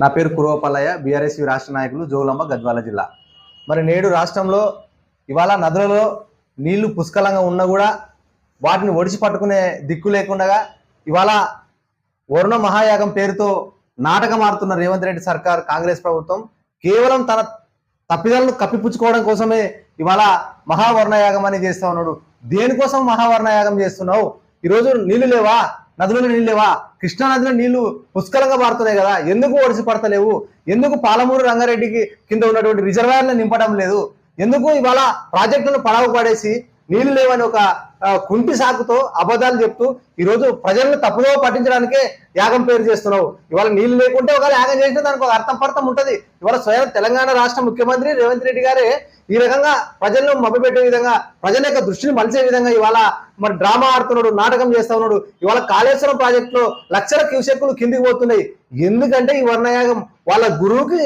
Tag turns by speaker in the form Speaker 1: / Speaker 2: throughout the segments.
Speaker 1: నా పేరు కురవపల్లయ్య, బీఆర్ఎస్ రాష్ట్ర నాయకులు, జోగులాంబ గద్వాల జిల్లా. మరి నేడు రాష్ట్రంలో ఇవాళ నదులలో నీళ్లు పుష్కలంగా ఉన్నా కూడా వాటిని ఒడిచి పట్టుకునే దిక్కు లేకుండా ఇవాళ వరుణ మహాయాగం పేరుతో నాటకం ఆడుతున్న రేవంత్ రెడ్డి సర్కార్, కాంగ్రెస్ ప్రభుత్వం కేవలం తన తప్పిదాలను కప్పిపుచ్చుకోవడం కోసమే ఇవాళ మహావర్ణయాగం అని చేస్తా ఉన్నాడు. దేనికోసం మహావర్ణయాగం చేస్తున్నావు? ఈరోజు నీళ్లు లేవా? నదులలో నీళ్ళు లేవా? కృష్ణా నదిలో నీళ్లు పుష్కలంగా పారుతున్నాయి కదా, ఎందుకు ఒడిసి పడతలేవు? ఎందుకు పాలమూరు రంగారెడ్డికి కింద ఉన్నటువంటి రిజర్వాయర్లను నింపడం లేదు? ఎందుకు ఇవాళ ప్రాజెక్టులను పడవ పడేసి నీళ్లు లేవని ఒక కుంటి సాకుతో అబద్ధాలు చెప్తూ ఈరోజు ప్రజలను తప్పుదో పట్టించడానికే యాగం పేరు చేస్తున్నావు. ఇవాళ నీళ్లు లేకుంటే ఒకవేళ యాగం చేసినా దానికి ఒక అర్థం ఉంటుంది. ఇవాళ స్వయం తెలంగాణ రాష్ట్ర ముఖ్యమంత్రి రేవంత్ రెడ్డి గారే ఈ రకంగా ప్రజలను మభ్యపెట్టే విధంగా, ప్రజల యొక్క దృష్టిని మలిచే విధంగా ఇవాళ మరి డ్రామా ఆడుతున్నాడు, నాటకం చేస్తా ఉన్నాడు. ఇవాళ కాళేశ్వరం ప్రాజెక్టులో లక్షల క్యూసెక్కులు కిందికి పోతున్నాయి. ఎందుకంటే ఈ వర్ణయాగం వాళ్ళ గురువుకి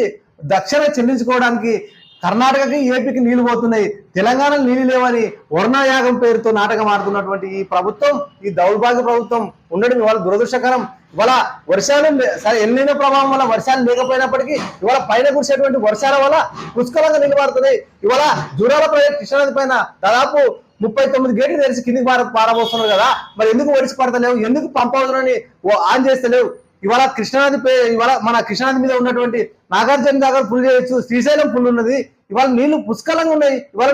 Speaker 1: దక్షిణ చెల్లించుకోవడానికి కర్ణాటకకి, ఏపీకి నీళ్లు పోతున్నాయి, తెలంగాణలో నీళ్లు లేవని వర్ణయాగం పేరుతో నాటకం ఆడుతున్నటువంటి ఈ ప్రభుత్వం, ఈ దౌర్భాగ్య ప్రభుత్వం ఉండడం ఇవాళ దురదృష్టకరం. ఇవాళ వర్షాలు సరే ఎన్నైనా ప్రభావం వల్ల వర్షాలు లేకపోయినప్పటికీ ఇవాళ పైన కురిసేటువంటి వర్షాల వల్ల పుష్కలంగా నిలబడుతున్నాయి. ఇవాళ జూరాల ప్రాజెక్ట్ కృష్ణానది పైన దాదాపు 39 గేట్లు తెరిచి కిందికి పారబోస్తున్నారు కదా, మరి ఎందుకు ఒడిసి పడతలేవు? ఎందుకు పంప్ హౌస్లని ఆన్ చేస్తలేవు? ఇవాళ కృష్ణానది ఇవాళ మన కృష్ణానది మీద ఉన్నటువంటి నాగార్జున సాగర్ ఫుల్ చేయొచ్చు, శ్రీశైలం ఫుల్ ఉన్నది. ఇవాళ నీళ్లు పుష్కలంగా ఉన్నాయి. ఇవాళ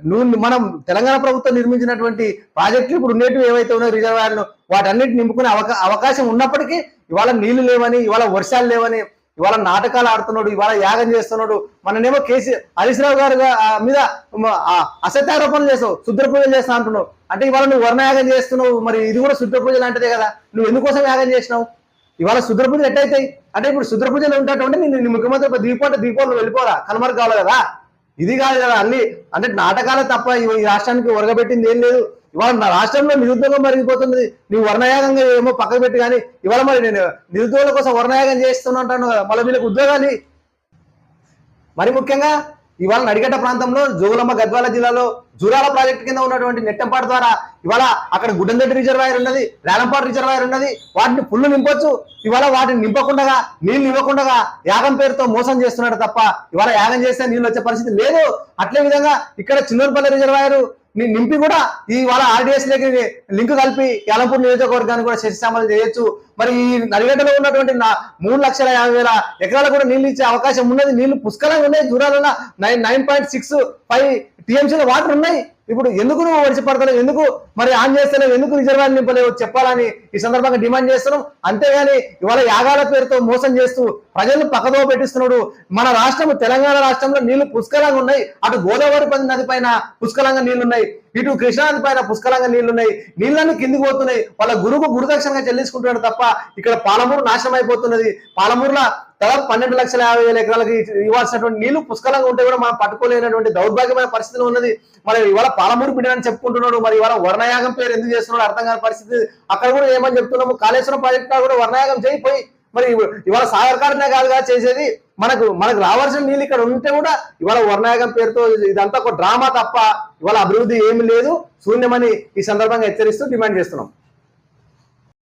Speaker 1: నువ్వు మనం తెలంగాణ ప్రభుత్వం నిర్మించినటువంటి ప్రాజెక్టులు ఇప్పుడు ఉండేటివి ఏవైతే ఉన్నాయో రిజర్వాయర్లు, వాటన్నిటి నింపుకునే అవకాశం ఉన్నప్పటికీ ఇవాళ నీళ్లు లేవని, ఇవాళ వర్షాలు లేవని ఇవాళ నాటకాలు ఆడుతున్నాడు, ఇవాళ యాగం చేస్తున్నాడు. మననేమో హరీష్ రావు గారు మీద అసత్యారోపణలు చేస్తావు, శుద్ర పూజలు చేస్తా అంటున్నావు. అంటే ఇవాళ నువ్వు వర్ణయాగం చేస్తున్నావు, మరి ఇది కూడా శుద్ర పూజలు లాంటిదే కదా. నువ్వు ఎందుకోసం యాగం చేసినావు? ఇవాళ శుద్ర పూజలు ఎట్టయితాయి? అంటే ఇప్పుడు శుద్ర పూజలు ఉంటాయంటే నేను ముఖ్యమంత్రి దీపాలు వెళ్ళిపోరా, కనుమరు కావాలి కదా. ఇది కాదు కదా అన్ని, అంటే నాటకాలే తప్ప ఈ రాష్ట్రానికి ఒరగబెట్టింది ఏం లేదు. ఇవాళ నా రాష్ట్రంలో నిరుద్యోగం మరిగిపోతుంది. నువ్వు వర్ణయాగంగా ఏమో పక్కకు పెట్టి, కానీ ఇవాళ మరి నేను నిరుద్యోగుల కోసం వర్ణయాగం చేస్తున్నా అంటాను కదా, మళ్ళీ వీళ్ళకి ఉద్యోగాలు. మరి ముఖ్యంగా ఇవాళ నడిగడ్డ ప్రాంతంలో జోగులాంబ గద్వాల జిల్లాలో జూరాల ప్రాజెక్టు కింద ఉన్నటువంటి నెట్టంపాడు ద్వారా ఇవాళ అక్కడ గుడ్డందెడ్డి రిజర్వాయర్ ఉన్నది, రేలంపాడు రిజర్వాయర్ ఉన్నది. వాటిని ఫుల్ నింపొచ్చు. ఇవాళ వాటిని నింపకుండా, నీళ్లు ఇవ్వకుండా యాగం పేరుతో మోసం చేస్తున్నాడు తప్ప ఇవాళ యాగం చేస్తే నీళ్ళు వచ్చే పరిస్థితి లేదు. అట్లే విధంగా ఇక్కడ చిన్నూరుపల్లి రిజర్వాయర్ నింపి కూడా ఇవాళ ఆర్డీఎస్ లకి లింక్ కలిపి యాలంపూర్ నియోజకవర్గాన్ని కూడా శశిశామలు చేయొచ్చు. మరి ఈ నడిగడ్డలో ఉన్నటువంటి 3,50,000 ఎకరాలకు కూడా నీళ్ళు ఇచ్చే అవకాశం ఉన్నది. నీళ్లు పుష్కలంగా ఉన్నాయి. దూరాలలో 9.65 టీఎంసీల వాటర్ ఉన్నాయి. ఇప్పుడు ఎందుకు నువ్వు ఒడిసి పడతలేవు? ఎందుకు మరి ఆన్ చేస్తలేవు? ఎందుకు రిజర్వాయర్ నింపలేవు చెప్పాలని ఈ సందర్భంగా డిమాండ్ చేస్తున్నాం. అంతేగాని ఇవాళ యాగాల పేరుతో మోసం చేస్తూ ప్రజలను పక్కదో పెట్టిస్తున్నాడు. మన రాష్ట్రం తెలంగాణ రాష్ట్రంలో నీళ్లు పుష్కలంగా ఉన్నాయి. అటు గోదావరి నది పైన పుష్కలంగా నీళ్లున్నాయి, ఇటు కృష్ణానది పైన పుష్కలంగా నీళ్లున్నాయి. నీళ్ళన్నీ కిందికి పోతున్నాయి. వాళ్ళ గురువుకు గురుదక్షిణగా చెల్లించుకుంటున్నాడు తప్ప ఇక్కడ పాలమూరు నాశనం అయిపోతున్నది. పాలమూరులో దాదాపు 12,50,000 ఎకరాలకి ఇవ్వాల్సినటువంటి నీళ్లు పుష్కలంగా ఉంటే కూడా మనం పట్టుకోలేనటువంటి దౌర్భాగ్యమైన పరిస్థితి ఉన్నది. మరి ఇవాళ పాలమూరు బిడ్డని చెప్పుకుంటున్నాడు. మరి ఇవాళ వర్ణయాగం పేరు ఎందుకు చేస్తున్నాడు అర్థం కాని పరిస్థితి. అక్కడ కూడా ఏమని చెప్తున్నాము, కాళేశ్వరం ప్రాజెక్టు కూడా వర్ణయాగం చేయిపోయి మరి ఇవాళ సాగర్కారనే కాదుగా చేసేది. మనకు రావాల్సిన నీళ్ళు ఇక్కడ ఉంటే కూడా ఇవాళ వర్ణయాగం పేరుతో ఇదంతా ఒక డ్రామా తప్ప ఇవాళ అభివృద్ధి ఏమి లేదు, శూన్యమని ఈ సందర్భంగా హెచ్చరిస్తూ డిమాండ్ చేస్తున్నాం.